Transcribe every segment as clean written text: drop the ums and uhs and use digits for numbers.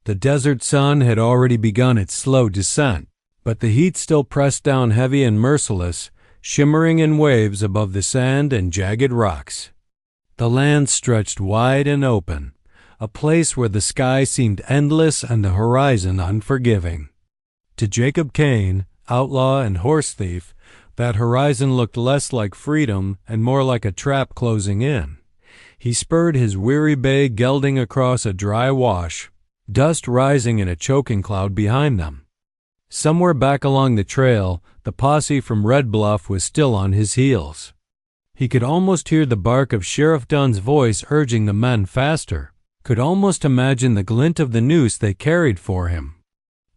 The desert sun had already begun its slow descent, but the heat still pressed down heavy and merciless, shimmering in waves above the sand and jagged rocks. The land stretched wide and open, a place where the sky seemed endless and the horizon unforgiving. To Jacob Kane, outlaw and horse thief, that horizon looked less like freedom and more like a trap closing in. He spurred his weary bay gelding across a dry wash, dust rising in a choking cloud behind them. Somewhere back along the trail, the posse from Red Bluff was still on his heels. He could almost hear the bark of Sheriff Dunn's voice urging the men faster, could almost imagine the glint of the noose they carried for him.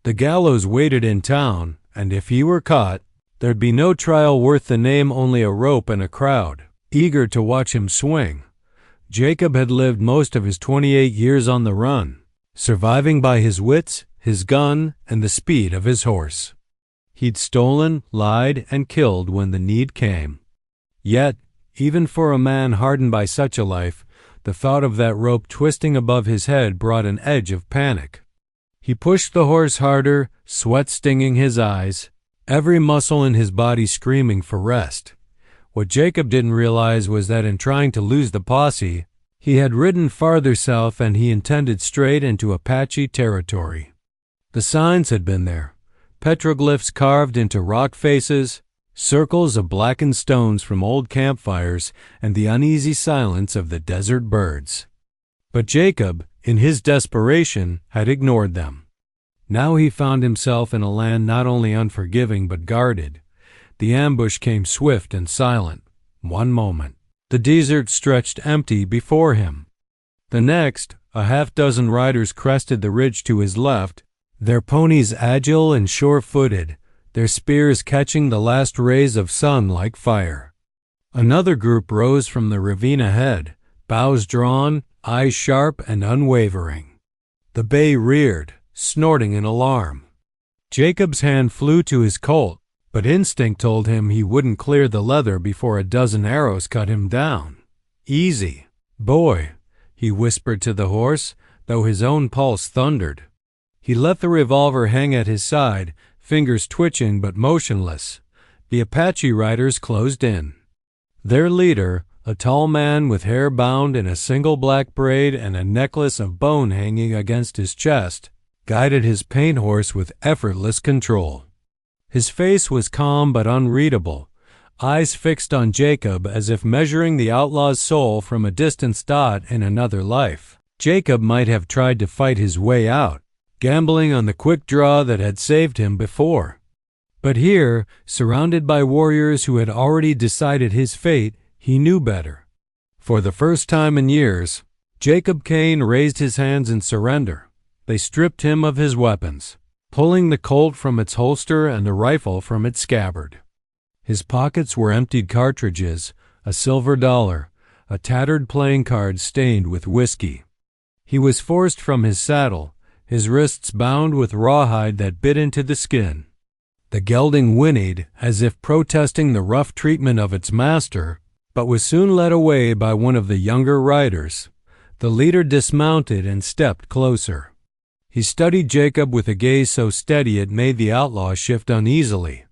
The gallows waited in town, and if he were caught, there'd be no trial worth the name, only a rope and a crowd, eager to watch him swing. Jacob had lived most of his 28 years on the run, surviving by his wits, his gun, and the speed of his horse. He'd stolen, lied, and killed when the need came. Yet, even for a man hardened by such a life, the thought of that rope twisting above his head brought an edge of panic. He pushed the horse harder, sweat stinging his eyes, every muscle in his body screaming for rest. What Jacob didn't realize was that in trying to lose the posse, he had ridden farther south than he intended, straight into Apache territory. The signs had been there, petroglyphs carved into rock faces, circles of blackened stones from old campfires, and the uneasy silence of the desert birds. But Jacob, in his desperation, had ignored them. Now he found himself in a land not only unforgiving but guarded. The ambush came swift and silent. One moment, the desert stretched empty before him. The next, a half-dozen riders crested the ridge to his left, their ponies agile and sure-footed, their spears catching the last rays of sun like fire. Another group rose from the ravine ahead, bows drawn, eyes sharp and unwavering. The bay reared, snorting in alarm. Jacob's hand flew to his Colt, but instinct told him he wouldn't clear the leather before a dozen arrows cut him down. "Easy, boy," he whispered to the horse, though his own pulse thundered. He let the revolver hang at his side, fingers twitching but motionless. The Apache riders closed in. Their leader, a tall man with hair bound in a single black braid and a necklace of bone hanging against his chest, guided his paint horse with effortless control. His face was calm but unreadable, eyes fixed on Jacob as if measuring the outlaw's soul from a distant dot in another life. Jacob might have tried to fight his way out, gambling on the quick draw that had saved him before. But here, surrounded by warriors who had already decided his fate, he knew better. For the first time in years, Jacob Kane raised his hands in surrender. They stripped him of his weapons, pulling the Colt from its holster and the rifle from its scabbard. His pockets were emptied cartridges, a silver dollar, a tattered playing card stained with whiskey. He was forced from his saddle, his wrists bound with rawhide that bit into the skin. The gelding whinnied as if protesting the rough treatment of its master, but was soon led away by one of the younger riders. The leader dismounted and stepped closer. He studied Jacob with a gaze so steady it made the outlaw shift uneasily.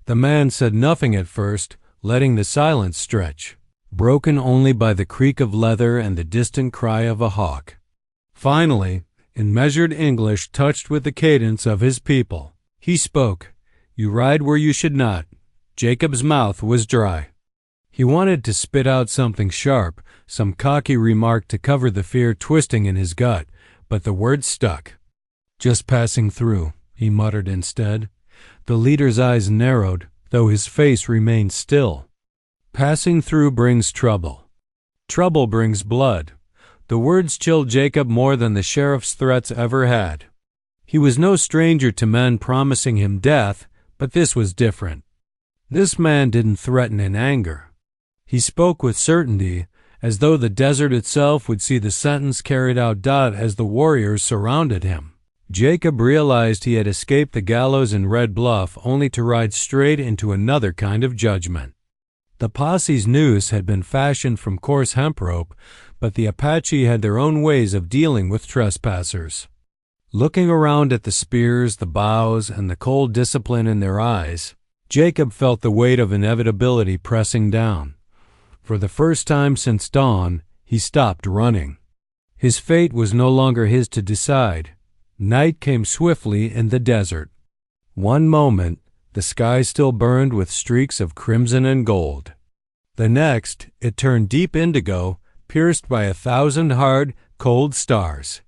The man said nothing at first, letting the silence stretch, broken only by the creak of leather and the distant cry of a hawk. Finally, in measured English touched with the cadence of his people, he spoke. "You ride where you should not." Jacob's mouth was dry. He wanted to spit out something sharp, some cocky remark to cover the fear twisting in his gut, but the words stuck. "Just passing through," he muttered instead. The leader's eyes narrowed, though his face remained still. "Passing through brings trouble. Trouble brings blood." The words chilled Jacob more than the sheriff's threats ever had. He was no stranger to men promising him death, but this was different. This man didn't threaten in anger. He spoke with certainty, as though the desert itself would see the sentence carried out as the warriors surrounded him. Jacob realized he had escaped the gallows in Red Bluff only to ride straight into another kind of judgment. The posse's noose had been fashioned from coarse hemp rope, but the Apache had their own ways of dealing with trespassers. Looking around at the spears, the bows, and the cold discipline in their eyes, Jacob felt the weight of inevitability pressing down. For the first time since dawn, he stopped running. His fate was no longer his to decide. Night came swiftly in the desert. One moment, the sky still burned with streaks of crimson and gold. The next, it turned deep indigo, pierced by 1,000 hard, cold stars.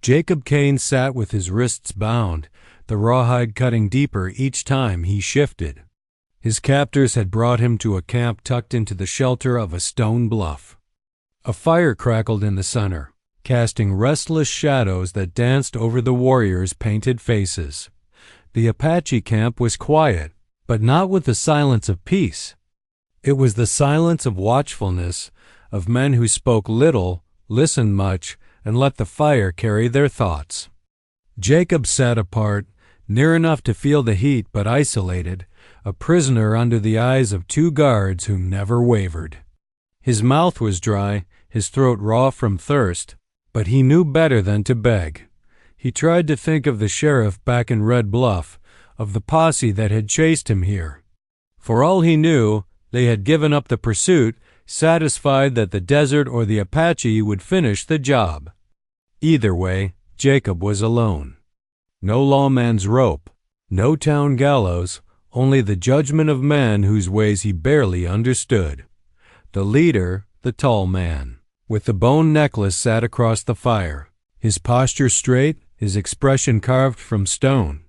Jacob Kane sat with his wrists bound, the rawhide cutting deeper each time he shifted. His captors had brought him to a camp tucked into the shelter of a stone bluff. A fire crackled in the center, casting restless shadows that danced over the warriors' painted faces. The Apache camp was quiet, but not with the silence of peace. It was the silence of watchfulness, of men who spoke little, listened much, and let the fire carry their thoughts. Jacob sat apart, near enough to feel the heat but isolated, a prisoner under the eyes of 2 guards who never wavered. His mouth was dry, his throat raw from thirst, but he knew better than to beg. He tried to think of the sheriff back in Red Bluff, of the posse that had chased him here. For all he knew, they had given up the pursuit, satisfied that the desert or the Apache would finish the job. Either way, Jacob was alone. No lawman's rope, no town gallows, only the judgment of men whose ways he barely understood. The leader, the tall man, with the bone necklace, sat across the fire, his posture straight, his expression carved from stone.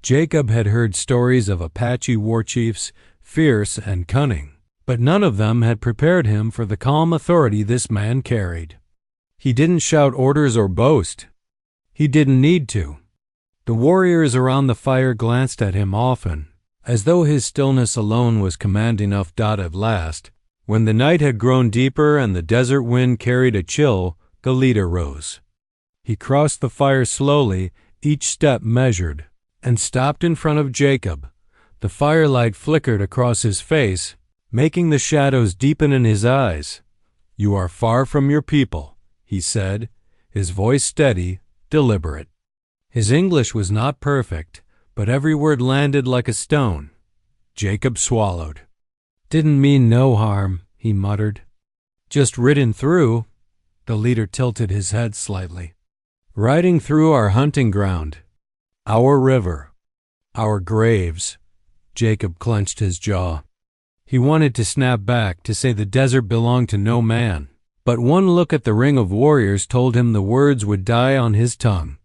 Jacob had heard stories of Apache war chiefs, fierce and cunning, but none of them had prepared him for the calm authority this man carried. He didn't shout orders or boast. He didn't need to. The warriors around the fire glanced at him often, as though his stillness alone was command enough. At last, when the night had grown deeper and the desert wind carried a chill, the leader rose. He crossed the fire slowly, each step measured, and stopped in front of Jacob. The firelight flickered across his face, making the shadows deepen in his eyes. "You are far from your people," he said, his voice steady, deliberate. His English was not perfect, but every word landed like a stone. Jacob swallowed. "Didn't mean no harm," he muttered. "Just ridden through." The leader tilted his head slightly. "Riding through our hunting ground, our river, our graves." Jacob clenched his jaw. He wanted to snap back, to say the desert belonged to no man, but one look at the ring of warriors told him the words would die on his tongue.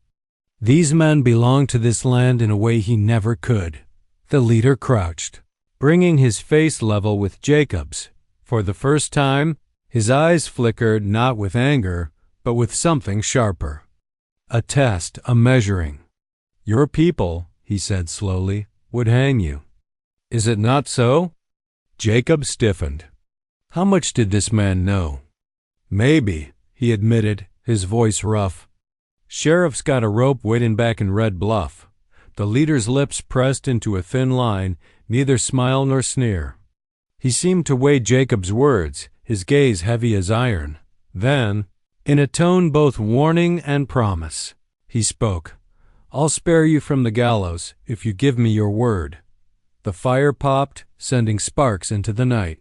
These men belonged to this land in a way he never could. The leader crouched, bringing his face level with Jacob's. For the first time, his eyes flickered not with anger, but with something sharper. A test, a measuring. "Your people," he said slowly, "would hang you. Is it not so?" Jacob stiffened. How much did this man know? "Maybe," he admitted, his voice rough. "Sheriff's got a rope waiting back in Red Bluff." The leader's lips pressed into a thin line, neither smile nor sneer. He seemed to weigh Jacob's words, his gaze heavy as iron. Then, in a tone both warning and promise, he spoke. "I'll spare you from the gallows if you give me your word." The fire popped, sending sparks into the night.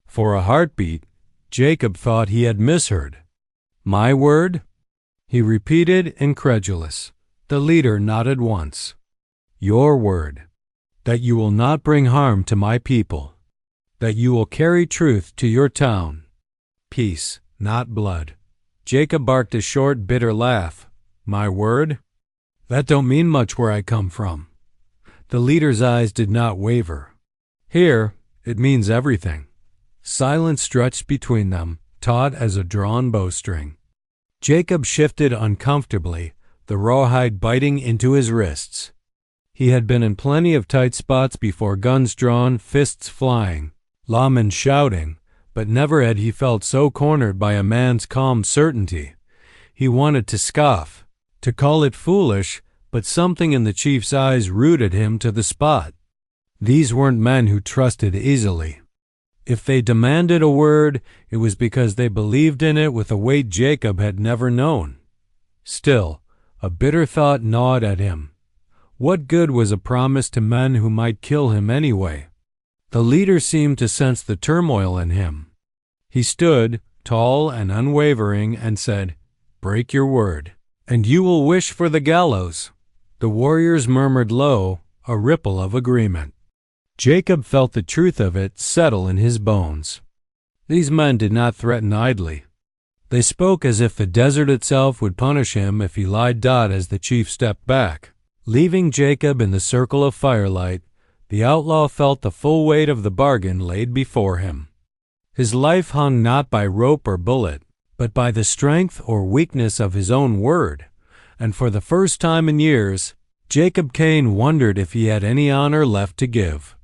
For a heartbeat, Jacob thought he had misheard. "My word?" he repeated, incredulous. The leader nodded once. "Your word, that you will not bring harm to my people, that you will carry truth to your town. Peace, not blood." Jacob barked a short, bitter laugh. "My word? That don't mean much where I come from." The leader's eyes did not waver. "Here, it means everything." Silence stretched between them, taut as a drawn bowstring. Jacob shifted uncomfortably, the rawhide biting into his wrists. He had been in plenty of tight spots before, guns drawn, fists flying, lawmen shouting, but never had he felt so cornered by a man's calm certainty. He wanted to scoff, to call it foolish, but something in the chief's eyes rooted him to the spot. These weren't men who trusted easily. If they demanded a word, it was because they believed in it with a weight Jacob had never known. Still, A bitter thought gnawed at him. What good was a promise to men who might kill him anyway? The leader seemed to sense the turmoil in him. He stood, tall and unwavering, and said, "Break your word, and you will wish for the gallows." The warriors murmured low, a ripple of agreement. Jacob felt the truth of it settle in his bones. These men did not threaten idly. They spoke as if the desert itself would punish him if he lied as the chief stepped back. Leaving Jacob in the circle of firelight, the outlaw felt the full weight of the bargain laid before him. His life hung not by rope or bullet, but by the strength or weakness of his own word, and for the first time in years, Jacob Kane wondered if he had any honor left to give.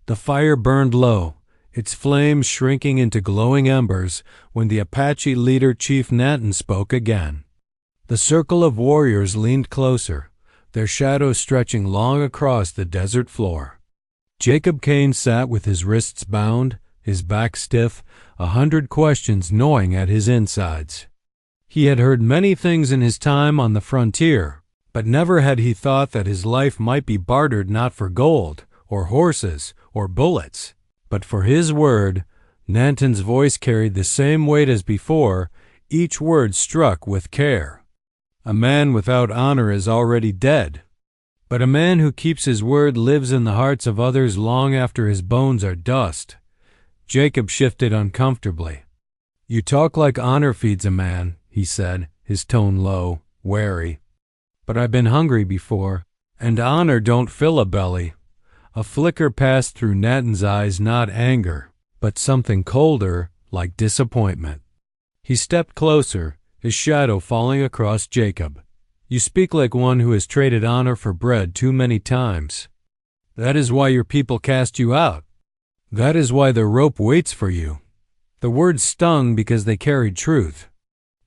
The fire burned low, its flames shrinking into glowing embers when the Apache leader Chief Nanton spoke again. The circle of warriors leaned closer, their shadows stretching long across the desert floor. Jacob Kane sat with his wrists bound, his back stiff, 100 questions gnawing at his insides. He had heard many things in his time on the frontier, but never had he thought that his life might be bartered not for gold, or horses, or bullets, but for his word. Nanton's voice carried the same weight as before, each word struck with care. A man without honor is already dead, but a man who keeps his word lives in the hearts of others long after his bones are dust. Jacob shifted uncomfortably. "You talk like honor feeds a man," he said, his tone low, wary. "But I've been hungry before, and honor don't fill a belly." A flicker passed through Nanton's eyes, not anger, but something colder, like disappointment. He stepped closer, his shadow falling across Jacob. "You speak like one who has traded honor for bread too many times. That is why your people cast you out. That is why the rope waits for you." The words stung because they carried truth.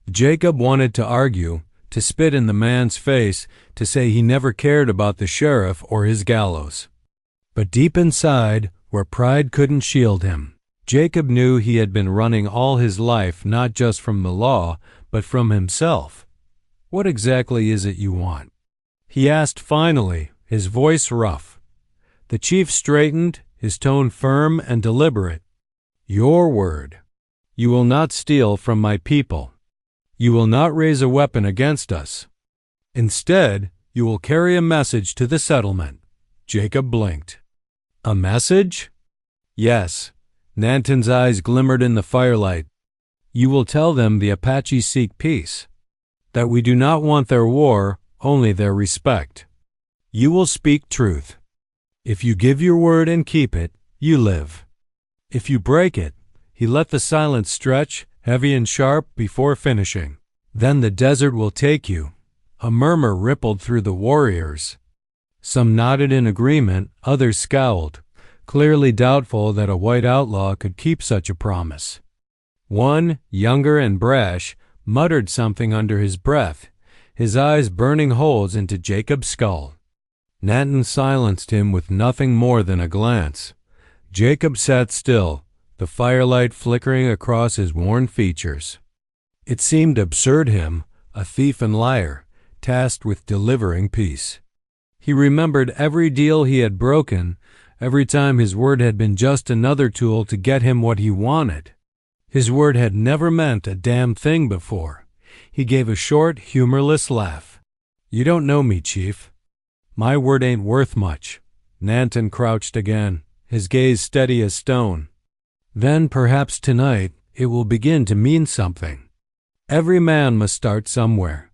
Jacob wanted to argue, to spit in the man's face, to say he never cared about the sheriff or his gallows. But deep inside, where pride couldn't shield him, Jacob knew he had been running all his life not just from the law, but from himself. "What exactly is it you want?" he asked finally, his voice rough. The chief straightened, his tone firm and deliberate. "Your word. You will not steal from my people. You will not raise a weapon against us. Instead, you will carry a message to the settlement." Jacob blinked. "A message?" "Yes." Nanton's eyes glimmered in the firelight. "You will tell them the Apache seek peace, that we do not want their war, only their respect. You will speak truth. If you give your word and keep it, you live. If you break it," he let the silence stretch, heavy and sharp, before finishing, "then the desert will take you." A murmur rippled through the warriors. Some nodded in agreement, others scowled, clearly doubtful that a white outlaw could keep such a promise. One, younger and brash, muttered something under his breath, his eyes burning holes into Jacob's skull. Nanton silenced him with nothing more than a glance. Jacob sat still, the firelight flickering across his worn features. It seemed absurd him, a thief and liar, tasked with delivering peace. He remembered every deal he had broken, every time his word had been just another tool to get him what he wanted. His word had never meant a damn thing before. He gave a short, humorless laugh. "You don't know me, Chief. My word ain't worth much." Nanton crouched again, his gaze steady as stone. "Then perhaps tonight it will begin to mean something. Every man must start somewhere."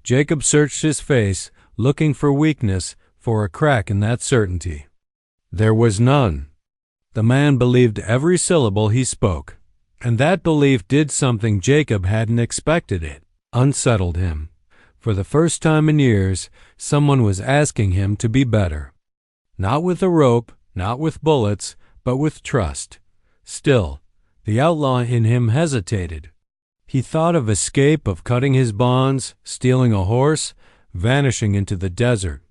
Jacob searched his face, looking for weakness, for a crack in that certainty. There was none. The man believed every syllable he spoke, and that belief did something Jacob hadn't expected. It unsettled him. For the first time in years, someone was asking him to be better. Not with a rope, not with bullets, but with trust. Still, the outlaw in him hesitated. He thought of escape, of cutting his bonds, stealing a horse, vanishing into the desert.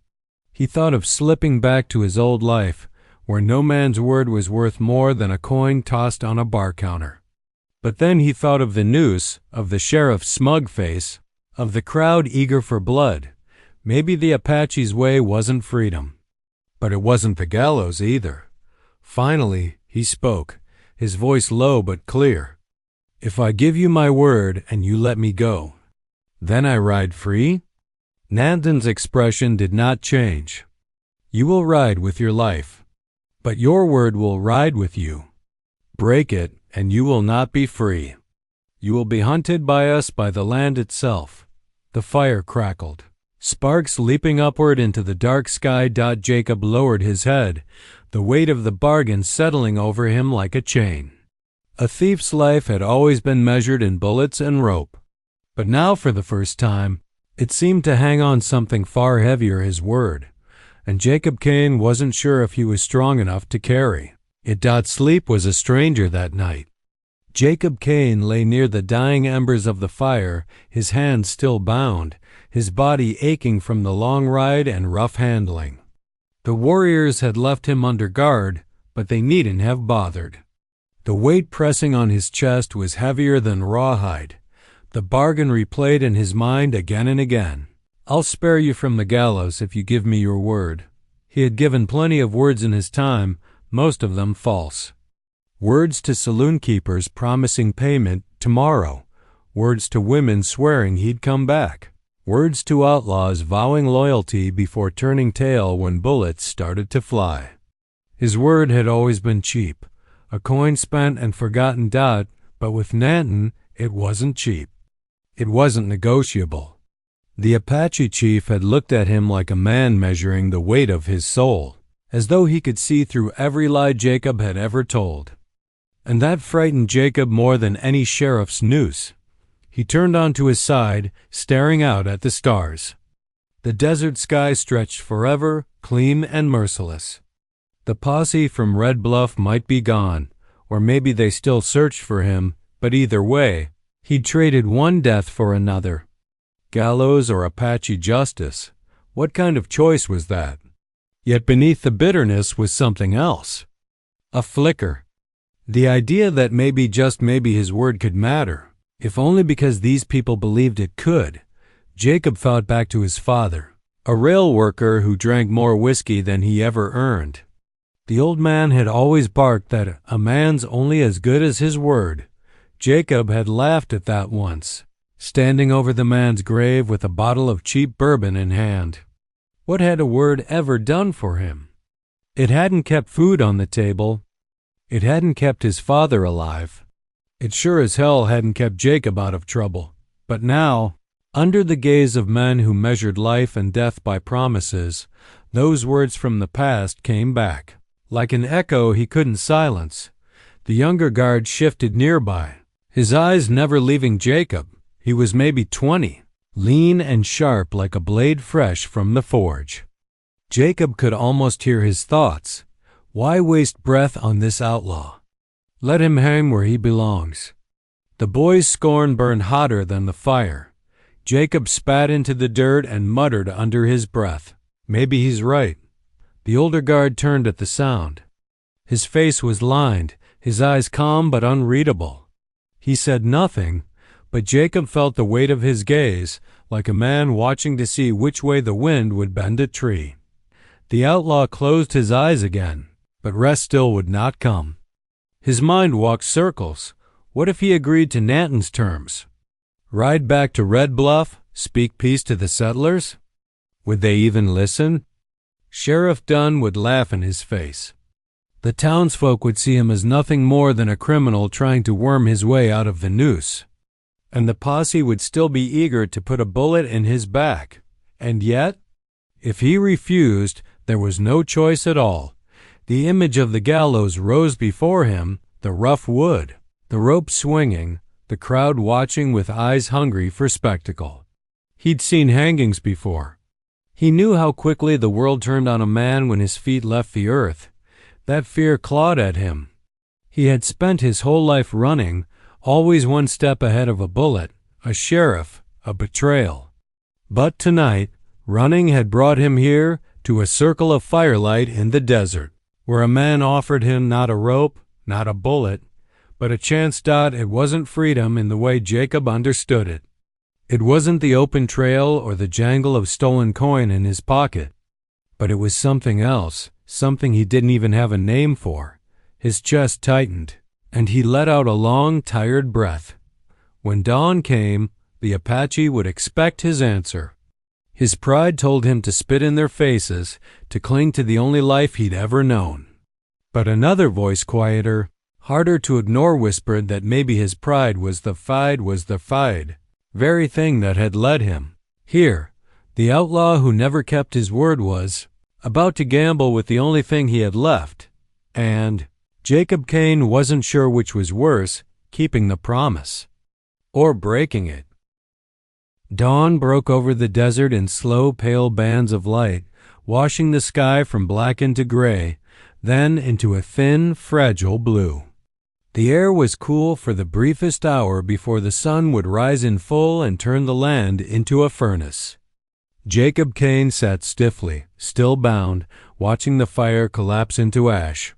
He thought of slipping back to his old life, where no man's word was worth more than a coin tossed on a bar counter. But then he thought of the noose, of the sheriff's smug face, of the crowd eager for blood. Maybe the Apache's way wasn't freedom. But it wasn't the gallows either. Finally, he spoke, his voice low but clear. "If I give you my word and you let me go, then I ride free?" Nanton's expression did not change. "You will ride with your life, but your word will ride with you. Break it, and you will not be free. You will be hunted by us by the land itself." The fire crackled, sparks leaping upward into the dark sky. Jacob lowered his head, the weight of the bargain settling over him like a chain. A thief's life had always been measured in bullets and rope, but now for the first time, it seemed to hang on something far heavier, his word, and Jacob Kane wasn't sure if he was strong enough to carry it. Sleep was a stranger that night. Jacob Kane lay near the dying embers of the fire, his hands still bound, his body aching from the long ride and rough handling. The warriors had left him under guard, but they needn't have bothered. The weight pressing on his chest was heavier than rawhide. The bargain replayed in his mind again and again. "I'll spare you from the gallows if you give me your word." He had given plenty of words in his time, most of them false. Words to saloon keepers promising payment tomorrow. Words to women swearing he'd come back. Words to outlaws vowing loyalty before turning tail when bullets started to fly. His word had always been cheap, a coin spent and forgotten. But with Nanton, it wasn't cheap. It wasn't negotiable. The Apache chief had looked at him like a man measuring the weight of his soul, as though he could see through every lie Jacob had ever told. And that frightened Jacob more than any sheriff's noose. He turned onto his side, staring out at the stars. The desert sky stretched forever, clean and merciless. The posse from Red Bluff might be gone, or maybe they still searched for him, but either way, he'd traded one death for another. Gallows or Apache justice, what kind of choice was that? Yet beneath the bitterness was something else. A flicker. The idea that maybe, just maybe, his word could matter, if only because these people believed it could. Jacob thought back to his father, a rail worker who drank more whiskey than he ever earned. The old man had always barked that a man's only as good as his word. Jacob had laughed at that once, standing over the man's grave with a bottle of cheap bourbon in hand. What had a word ever done for him? It hadn't kept food on the table. It hadn't kept his father alive. It sure as hell hadn't kept Jacob out of trouble. But now, under the gaze of men who measured life and death by promises, those words from the past came back. Like an echo he couldn't silence. The younger guard shifted nearby, his eyes never leaving Jacob. He was maybe 20, lean and sharp like a blade fresh from the forge. Jacob could almost hear his thoughts. Why waste breath on this outlaw? Let him hang where he belongs. The boy's scorn burned hotter than the fire. Jacob spat into the dirt and muttered under his breath, "Maybe he's right." The older guard turned at the sound. His face was lined, his eyes calm but unreadable. He said nothing, but Jacob felt the weight of his gaze, like a man watching to see which way the wind would bend a tree. The outlaw closed his eyes again, but rest still would not come. His mind walked circles. What if he agreed to Nanton's terms? Ride back to Red Bluff, speak peace to the settlers? Would they even listen? Sheriff Dunn would laugh in his face. The townsfolk would see him as nothing more than a criminal trying to worm his way out of the noose. And the posse would still be eager to put a bullet in his back. And yet, if he refused, there was no choice at all. The image of the gallows rose before him, the rough wood, the rope swinging, the crowd watching with eyes hungry for spectacle. He'd seen hangings before. He knew how quickly the world turned on a man when his feet left the earth. That fear clawed at him. He had spent his whole life running, always one step ahead of a bullet, a sheriff, a betrayal. But tonight, running had brought him here to a circle of firelight in the desert, where a man offered him not a rope, not a bullet, but a chance. It wasn't freedom in the way Jacob understood it. It wasn't the open trail or the jangle of stolen coin in his pocket, but it was something else, something he didn't even have a name for. His chest tightened, and he let out a long, tired breath. When dawn came, the Apache would expect his answer. His pride told him to spit in their faces, to cling to the only life he'd ever known. But another voice, quieter, harder to ignore, whispered that maybe his pride was the fied, very thing that had led him here. The outlaw who never kept his word was about to gamble with the only thing he had left, and Jacob Kane wasn't sure which was worse, keeping the promise or breaking it. Dawn broke over the desert in slow, pale bands of light, washing the sky from black into gray, then into a thin, fragile blue. The air was cool for the briefest hour before the sun would rise in full and turn the land into a furnace. Jacob Kane sat stiffly, still bound, watching the fire collapse into ash.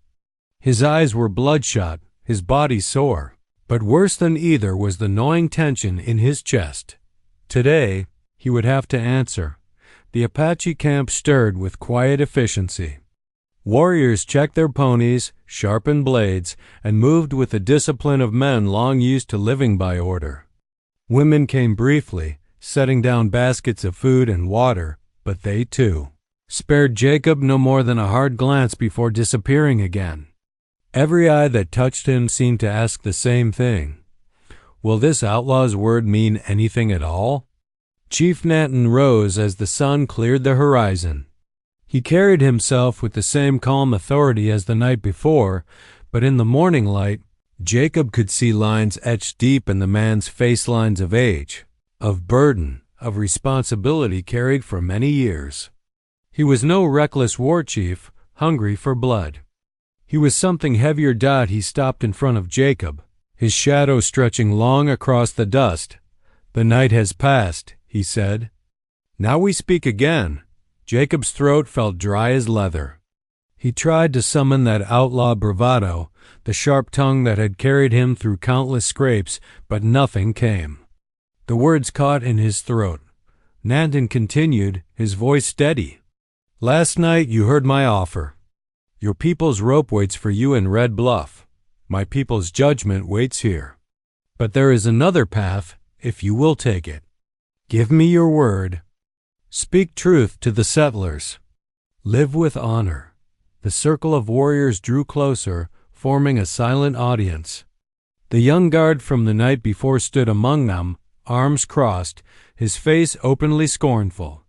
His eyes were bloodshot, his body sore, but worse than either was the gnawing tension in his chest. Today, he would have to answer. The Apache camp stirred with quiet efficiency. Warriors checked their ponies, sharpened blades, and moved with the discipline of men long used to living by order. Women came briefly, setting down baskets of food and water, but they, too, spared Jacob no more than a hard glance before disappearing again. Every eye that touched him seemed to ask the same thing. Will this outlaw's word mean anything at all? Chief Nanton rose as the sun cleared the horizon. He carried himself with the same calm authority as the night before, but in the morning light, Jacob could see lines etched deep in the man's face, lines of age, of burden, of responsibility carried for many years. He was no reckless war chief, hungry for blood. He was something heavier. He stopped in front of Jacob, his shadow stretching long across the dust. "The night has passed," he said. "Now we speak again." Jacob's throat felt dry as leather. He tried to summon that outlaw bravado, the sharp tongue that had carried him through countless scrapes, but nothing came. The words caught in his throat. Nanton continued, his voice steady. "Last night you heard my offer. Your people's rope waits for you in Red Bluff. My people's judgment waits here. But there is another path, if you will take it. Give me your word. Speak truth to the settlers. Live with honor." The circle of warriors drew closer, forming a silent audience. The young guard from the night before stood among them, arms crossed, his face openly scornful.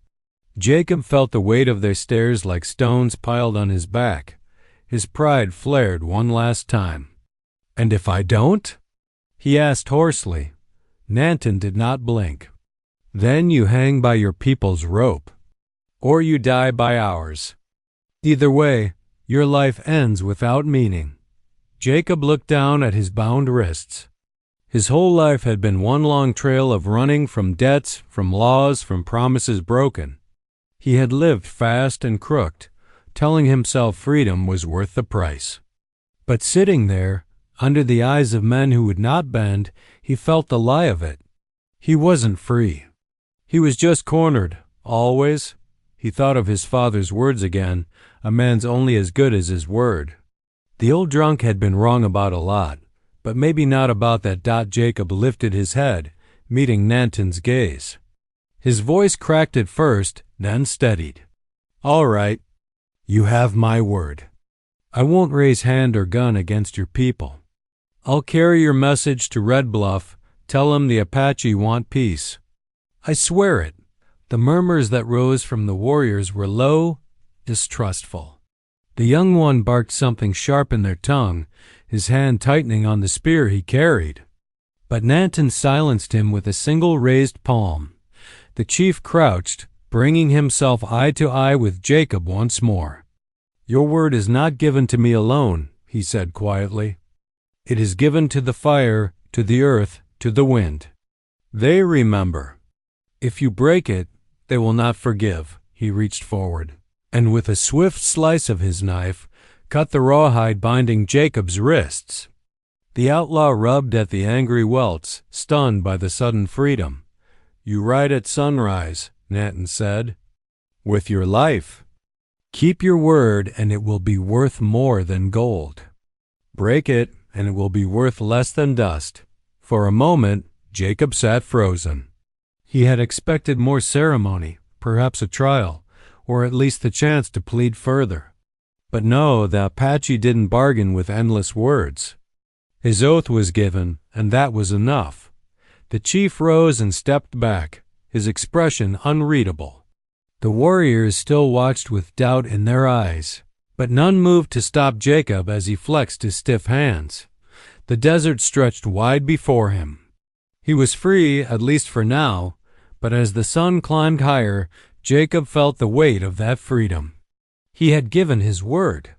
Jacob felt the weight of their stares like stones piled on his back. His pride flared one last time. "And if I don't?" he asked hoarsely. Nanton did not blink. "Then you hang by your people's rope, or you die by ours. Either way, your life ends without meaning." Jacob looked down at his bound wrists. His whole life had been one long trail of running from debts, from laws, from promises broken. He had lived fast and crooked, telling himself freedom was worth the price. But sitting there, under the eyes of men who would not bend, he felt the lie of it. He wasn't free. He was just cornered, always. He thought of his father's words again, "A man's only as good as his word." The old drunk had been wrong about a lot, but maybe not about that. Jacob lifted his head, meeting Nanton's gaze. His voice cracked at first, then steadied. "All right, you have my word. I won't raise hand or gun against your people. I'll carry your message to Red Bluff, tell them the Apache want peace. I swear it." The murmurs that rose from the warriors were low, distrustful. The young one barked something sharp in their tongue, his hand tightening on the spear he carried. But Nanton silenced him with a single raised palm. The chief crouched, bringing himself eye to eye with Jacob once more. "Your word is not given to me alone," he said quietly. "It is given to the fire, to the earth, to the wind. They remember. If you break it, they will not forgive." He reached forward, and with a swift slice of his knife, cut the rawhide binding Jacob's wrists. The outlaw rubbed at the angry welts, stunned by the sudden freedom. You ride at sunrise, Nanton said. With your life. Keep your word and it will be worth more than gold. Break it and it will be worth less than dust. For a moment, Jacob sat frozen. He had expected more ceremony, perhaps a trial, or at least the chance to plead further. But no, the Apache didn't bargain with endless words. His oath was given, and that was enough. The chief rose and stepped back, his expression unreadable. The warriors still watched with doubt in their eyes, but none moved to stop Jacob as he flexed his stiff hands. The desert stretched wide before him. He was free, at least for now, but as the sun climbed higher, Jacob felt the weight of that freedom. He had given his word,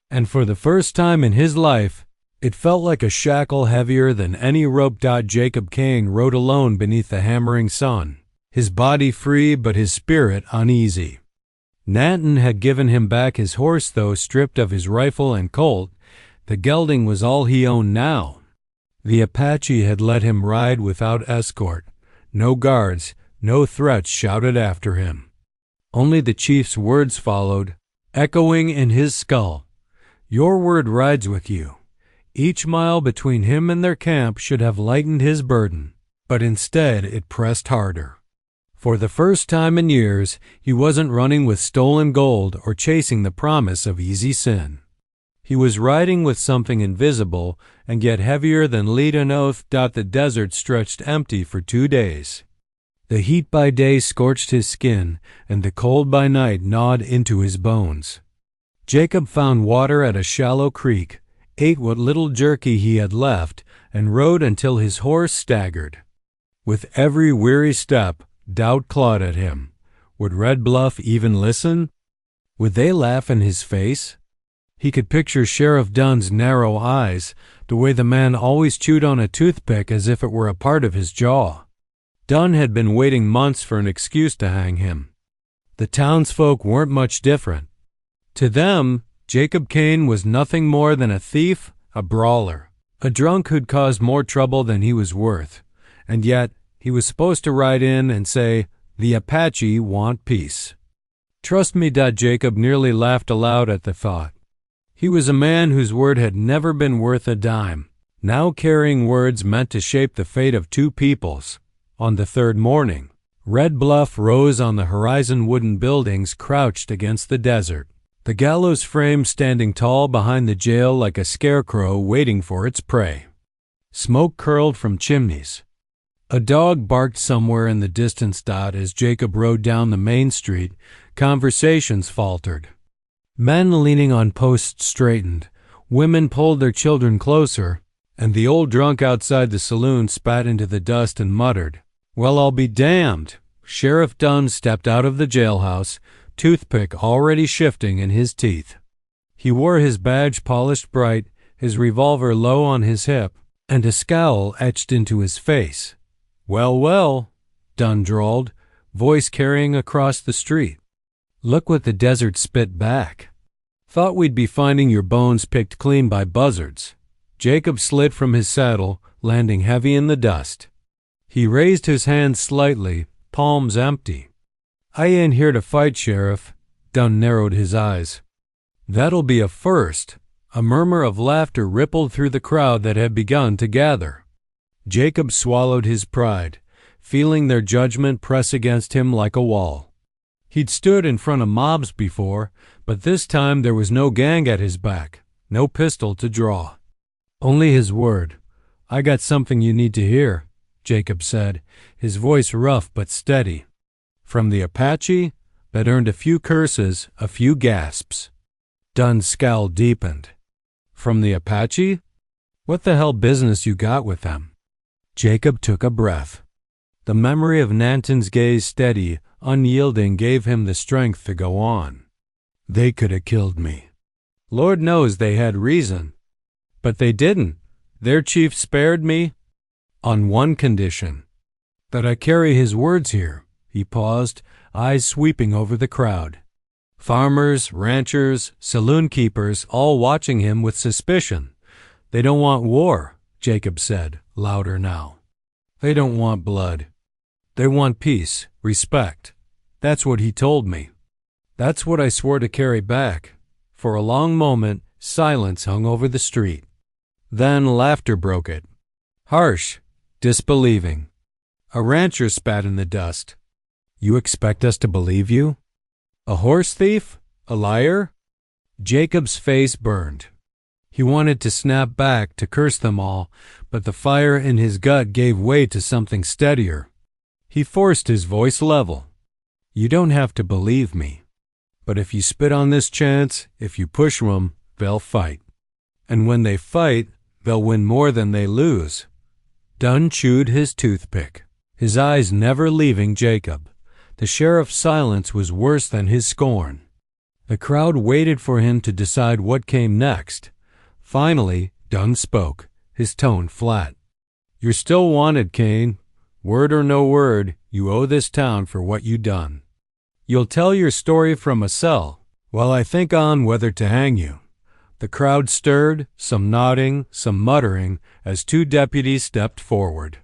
and for the first time in his life, it felt like a shackle heavier than any rope. Jacob Kane rode alone beneath the hammering sun, his body free but his spirit uneasy. Nanton had given him back his horse, though stripped of his rifle and Colt. The gelding was all he owned now. The Apache had let him ride without escort. No guards, no threats shouted after him. Only the chief's words followed, echoing in his skull. Your word rides with you. Each mile between him and their camp should have lightened his burden, but instead it pressed harder. For the first time in years, he wasn't running with stolen gold or chasing the promise of easy sin. He was riding with something invisible and yet heavier than lead and oath. The desert stretched empty for 2 days. The heat by day scorched his skin, and the cold by night gnawed into his bones. Jacob found water at a shallow creek, ate what little jerky he had left, and rode until his horse staggered. With every weary step, doubt clawed at him. Would Red Bluff even listen? Would they laugh in his face? He could picture Sheriff Dunn's narrow eyes, the way the man always chewed on a toothpick as if it were a part of his jaw. Dunn had been waiting months for an excuse to hang him. The townsfolk weren't much different. To them, Jacob Kane was nothing more than a thief, a brawler, a drunk who'd caused more trouble than he was worth. And yet, he was supposed to ride in and say, "The Apache want peace." Trust me, Jacob nearly laughed aloud at the thought. He was a man whose word had never been worth a dime, now carrying words meant to shape the fate of 2 peoples. On the 3rd morning, Red Bluff rose on the horizon. Wooden buildings crouched against the desert, the gallows frame standing tall behind the jail like a scarecrow waiting for its prey. Smoke curled from chimneys. A dog barked somewhere in the distance. As Jacob rode down the main street, conversations faltered. Men leaning on posts straightened, women pulled their children closer, and the old drunk outside the saloon spat into the dust and muttered, "Well, I'll be damned." Sheriff Dunn stepped out of the jailhouse, toothpick already shifting in his teeth. He wore his badge polished bright, his revolver low on his hip, and a scowl etched into his face. "Well, well," Dunn drawled, voice carrying across the street. "Look what the desert spit back. Thought we'd be finding your bones picked clean by buzzards." Jacob slid from his saddle, landing heavy in the dust. He raised his hands slightly, palms empty. "I ain't here to fight, Sheriff." Dunn narrowed his eyes. "That'll be a first." A murmur of laughter rippled through the crowd that had begun to gather. Jacob swallowed his pride, feeling their judgment press against him like a wall. He'd stood in front of mobs before, but this time there was no gang at his back, no pistol to draw. Only his word. "I got something you need to hear," Jacob said, his voice rough but steady. From the Apache, that earned a few curses, a few gasps. Dunn's scowl deepened. "From the Apache? What the hell business you got with them?" Jacob took a breath. The memory of Nanton's gaze, steady, unyielding, gave him the strength to go on. "They could have killed me. Lord knows they had reason. But they didn't. Their chief spared me on one condition. That I carry his words here." He paused, eyes sweeping over the crowd. Farmers, ranchers, saloon keepers, all watching him with suspicion. "They don't want war," Jacob said, louder now. "They don't want blood. They want peace, respect. That's what he told me. That's what I swore to carry back. For a long moment, silence hung over the street. Then laughter broke it. Harsh, disbelieving. A rancher spat in the dust. You expect us to believe you? A horse thief? A liar? Jacob's face burned. He wanted to snap back, to curse them all, but the fire in his gut gave way to something steadier. He forced his voice level. You don't have to believe me. But if you spit on this chance, if you push them, they'll fight. And when they fight, they'll win more than they lose. Dunn chewed his toothpick, his eyes never leaving Jacob. The sheriff's silence was worse than his scorn. The crowd waited for him to decide what came next. Finally, Dunn spoke, his tone flat. You're still wanted, Kane. Word or no word, you owe this town for what you done. You'll tell your story from a cell, while I think on whether to hang you. The crowd stirred, some nodding, some muttering, as two deputies stepped forward.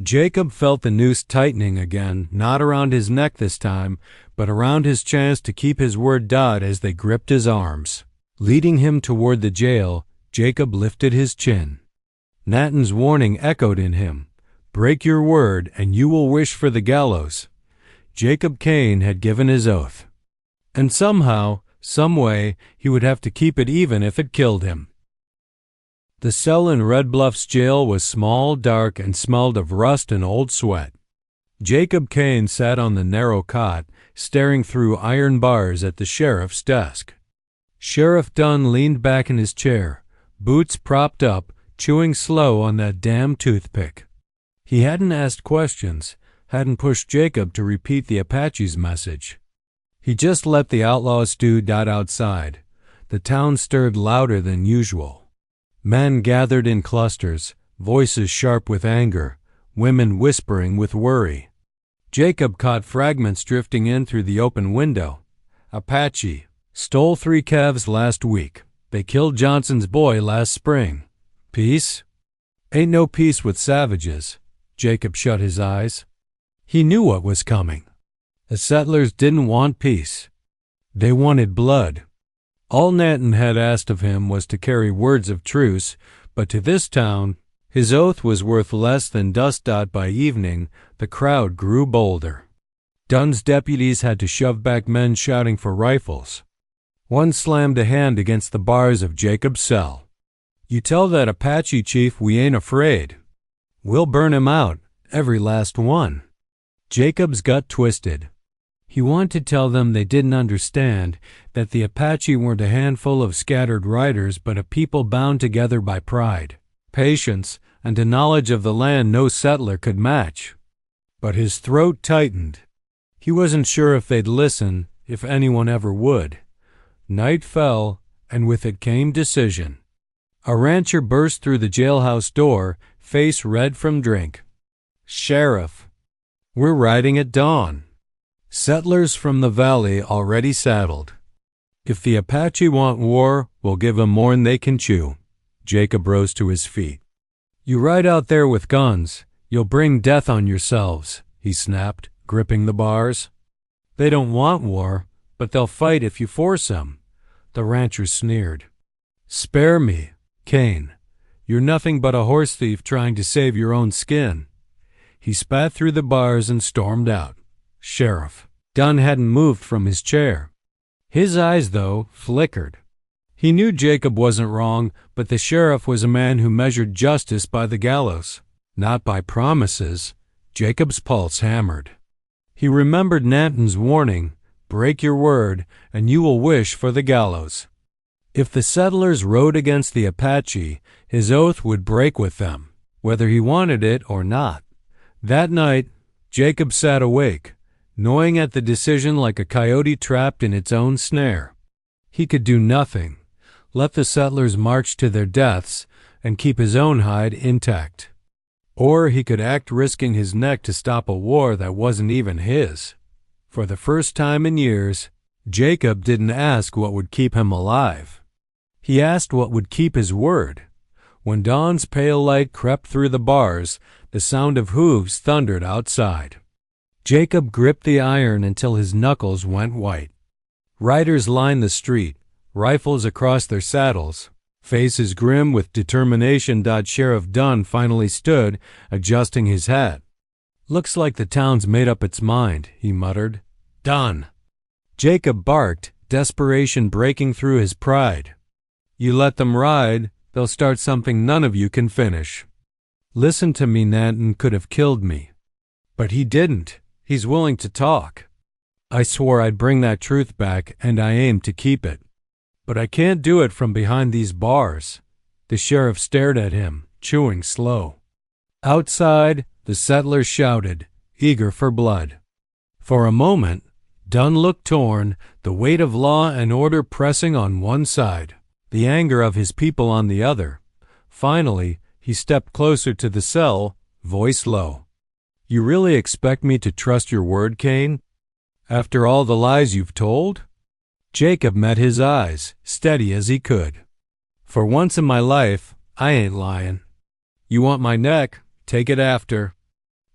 Jacob felt the noose tightening again, not around his neck this time, but around his chance to keep his word dot as they gripped his arms. Leading him toward the jail, Jacob lifted his chin. Nathan's warning echoed in him. Break your word, and you will wish for the gallows. Jacob Kane had given his oath. And somehow, some way, he would have to keep it even if it killed him. The cell in Red Bluff's jail was small, dark, and smelled of rust and old sweat. Jacob Kane sat on the narrow cot, staring through iron bars at the sheriff's desk. Sheriff Dunn leaned back in his chair, boots propped up, chewing slow on that damn toothpick. He hadn't asked questions, hadn't pushed Jacob to repeat the Apache's message. He just let the outlaws stew outside. The town stirred louder than usual. Men gathered in clusters, voices sharp with anger, women whispering with worry. Jacob caught fragments drifting in through the open window. Apache. Stole 3 calves last week. They killed Johnson's boy last spring. Peace? Ain't no peace with savages. Jacob shut his eyes. He knew what was coming. The settlers didn't want peace. They wanted blood. All Nathan had asked of him was to carry words of truce, but to this town, his oath was worth less than dust dot by evening. The crowd grew bolder. Dunn's deputies had to shove back men shouting for rifles. One slammed a hand against the bars of Jacob's cell. You tell that Apache chief we ain't afraid. We'll burn him out, every last one. Jacob's gut twisted. He wanted to tell them they didn't understand, that the Apache weren't a handful of scattered riders but a people bound together by pride, patience, and a knowledge of the land no settler could match. But his throat tightened. He wasn't sure if they'd listen, if anyone ever would. Night fell, and with it came decision. A rancher burst through the jailhouse door, face red from drink. Sheriff, we're riding at dawn. Settlers from the valley already saddled. If the Apache want war, we'll give 'em more'n they can chew. Jacob rose to his feet. You ride out there with guns, you'll bring death on yourselves, he snapped, gripping the bars. They don't want war, but they'll fight if you force them. The rancher sneered. Spare me, Kane. You're nothing but a horse thief trying to save your own skin. He spat through the bars and stormed out. Sheriff. Dunn hadn't moved from his chair. His eyes, though, flickered. He knew Jacob wasn't wrong, but the sheriff was a man who measured justice by the gallows, not by promises. Jacob's pulse hammered. He remembered Nathan's warning, break your word, and you will wish for the gallows. If the settlers rode against the Apache, his oath would break with them, whether he wanted it or not. That night, Jacob sat awake, gnawing at the decision like a coyote trapped in its own snare. He could do nothing, let the settlers march to their deaths, and keep his own hide intact. Or he could act risking his neck to stop a war that wasn't even his. For the first time in years, Jacob didn't ask what would keep him alive. He asked what would keep his word. When dawn's pale light crept through the bars, the sound of hooves thundered outside. Jacob gripped the iron until his knuckles went white. Riders lined the street, rifles across their saddles, faces grim with determination. Sheriff Dunn finally stood, adjusting his hat. "Looks like the town's made up its mind," he muttered. "Done." Jacob barked, desperation breaking through his pride. "You let them ride, they'll start something none of you can finish. Listen to me, Nanton could have killed me. But he didn't. He's willing to talk. I swore I'd bring that truth back, and I aim to keep it. But I can't do it from behind these bars." The sheriff stared at him, chewing slow. Outside, the settlers shouted, eager for blood. For a moment, Dunn looked torn, the weight of law and order pressing on one side, the anger of his people on the other. Finally, he stepped closer to the cell, voice low. "You really expect me to trust your word, Kane? After all the lies you've told?" Jacob met his eyes, steady as he could. "For once in my life, I ain't lying. You want my neck? Take it after.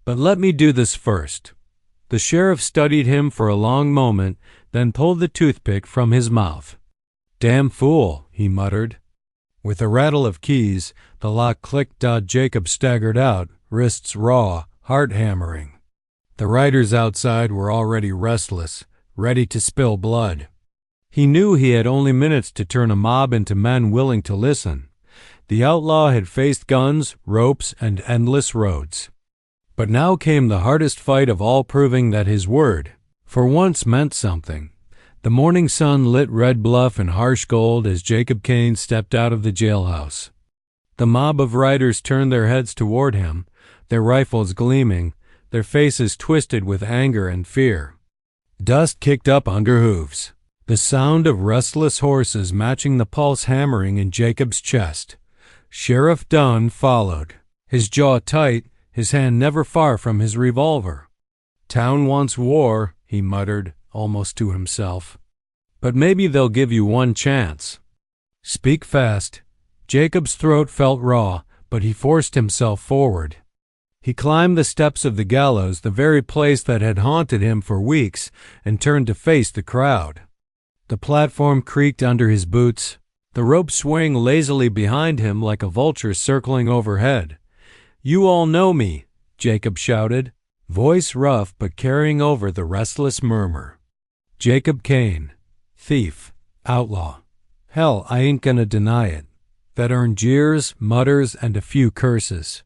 But let me do this first." The sheriff studied him for a long moment, then pulled the toothpick from his mouth. "Damn fool," he muttered. With a rattle of keys, the lock clicked. Jacob staggered out, wrists raw, heart hammering. The riders outside were already restless, ready to spill blood. He knew he had only minutes to turn a mob into men willing to listen. The outlaw had faced guns, ropes, and endless roads. But now came the hardest fight of all, proving that his word, for once, meant something. The morning sun lit Red Bluff in harsh gold as Jacob Kane stepped out of the jailhouse. The mob of riders turned their heads toward him, their rifles gleaming, their faces twisted with anger and fear. Dust kicked up under hooves, the sound of restless horses matching the pulse hammering in Jacob's chest. Sheriff Dunn followed, his jaw tight, his hand never far from his revolver. "Town wants war," he muttered, almost to himself. "But maybe they'll give you one chance." "Speak fast." Jacob's throat felt raw, but he forced himself forward. He climbed the steps of the gallows, the very place that had haunted him for weeks, and turned to face the crowd. The platform creaked under his boots, the rope swaying lazily behind him like a vulture circling overhead. "You all know me," Jacob shouted, voice rough but carrying over the restless murmur. "Jacob Kane, thief, outlaw. Hell, I ain't gonna deny it." That earned jeers, mutters, and a few curses.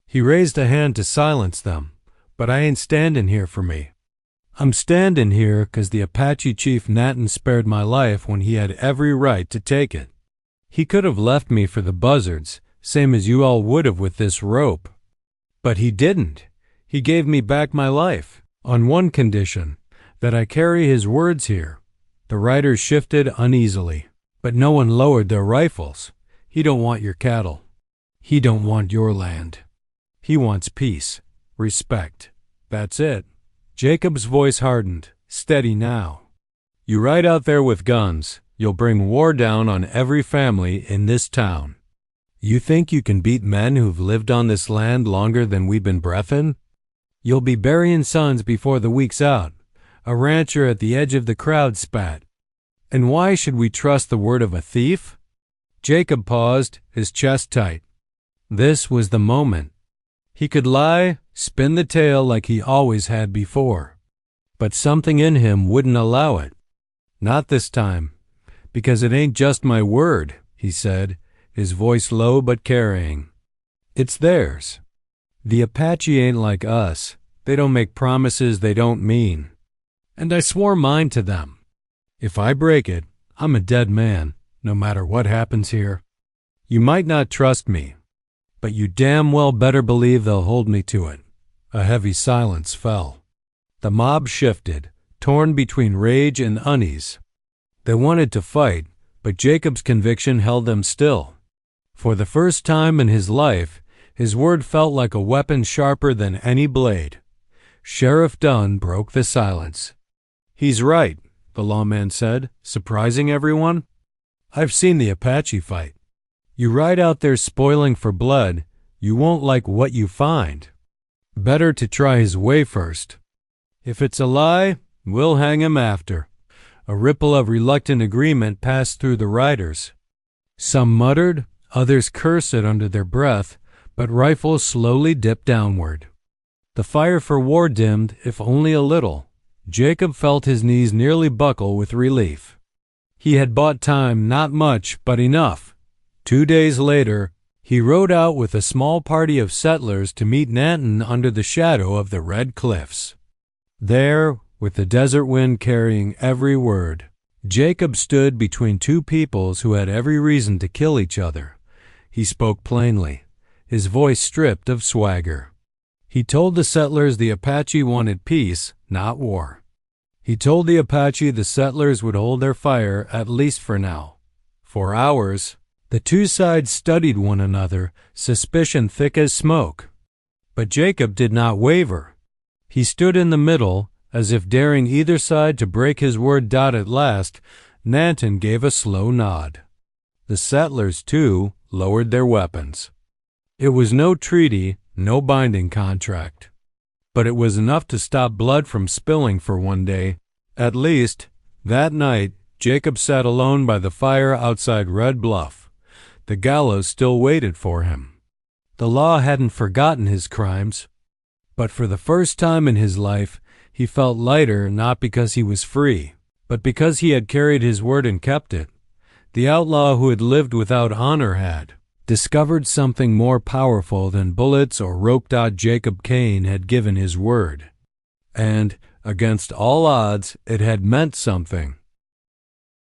He raised a hand to silence them. "But I ain't standin' here for me. I'm standin' here 'cause the Apache chief Nanton spared my life when he had every right to take it. He could have left me for the buzzards, same as you all would have with this rope. But he didn't. He gave me back my life, on one condition, that I carry his words here." The riders shifted uneasily, but no one lowered their rifles. "He don't want your cattle. He don't want your land. He wants peace, respect. That's it." Jacob's voice hardened, steady now. "You ride out there with guns, you'll bring war down on every family in this town. You think you can beat men who've lived on this land longer than we've been breathin'? You'll be burying sons before the week's out." A rancher at the edge of the crowd spat. "And why should we trust the word of a thief?" Jacob paused, his chest tight. This was the moment. He could lie, spin the tale like he always had before. But something in him wouldn't allow it. "Not this time, because it ain't just my word," he said, his voice low but carrying. "It's theirs. The Apache ain't like us. They don't make promises they don't mean. And I swore mine to them. If I break it, I'm a dead man, no matter what happens here. You might not trust me, but you damn well better believe they'll hold me to it." A heavy silence fell. The mob shifted, torn between rage and unease. They wanted to fight, but Jacob's conviction held them still. For the first time in his life, his word felt like a weapon sharper than any blade. Sheriff Dunn broke the silence. "He's right," the lawman said, surprising everyone. "I've seen the Apache fight. You ride out there spoiling for blood, you won't like what you find. Better to try his way first." If it's a lie, we'll hang him after." A ripple of reluctant agreement passed through the riders. Some muttered, others cursed it under their breath, but rifles slowly dipped downward. The fire for war dimmed, if only a little. Jacob felt his knees nearly buckle with relief. He had bought time, not much, but enough. 2 days later, he rode out with a small party of settlers to meet Nanton under the shadow of the Red Cliffs. There, with the desert wind carrying every word, Jacob stood between two peoples who had every reason to kill each other. He spoke plainly, his voice stripped of swagger. He told the settlers the Apache wanted peace, not war. He told the Apache the settlers would hold their fire, at least for now. For hours, the two sides studied one another, suspicion thick as smoke. But Jacob did not waver. He stood in the middle, as if daring either side to break his word. At last, Nanton gave a slow nod. The settlers, too, lowered their weapons. It was no treaty, no binding contract. But it was enough to stop blood from spilling for one day. At least, that night, Jacob sat alone by the fire outside Red Bluff. The gallows still waited for him. The law hadn't forgotten his crimes. But for the first time in his life, he felt lighter, not because he was free, but because he had carried his word and kept it. The outlaw who had lived without honor had discovered something more powerful than bullets or rope. Jacob Kane had given his word. And, against all odds, it had meant something.